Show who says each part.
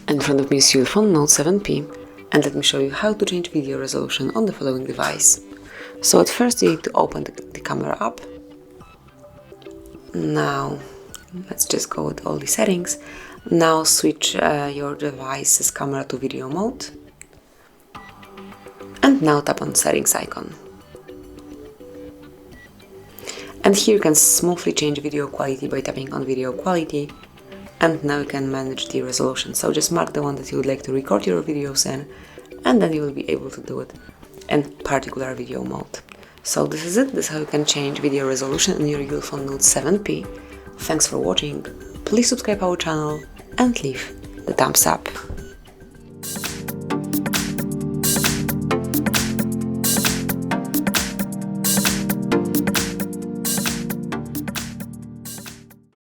Speaker 1: In front of me is ULEFONE Note 7P, and let me show you how to change video resolution on the following device. So at first you need to open the camera app. Now let's just go with all the settings. Now switch your device's camera to video mode, and now tap on settings icon. And here you can smoothly change video quality by tapping on video quality. And now you can manage the resolution. So just mark the one that you would like to record your videos in, and then you will be able to do it in particular video mode. So this is it. This is how you can change video resolution in your ULEFONE Note 7P. Thanks for watching. Please subscribe our channel and leave the thumbs up.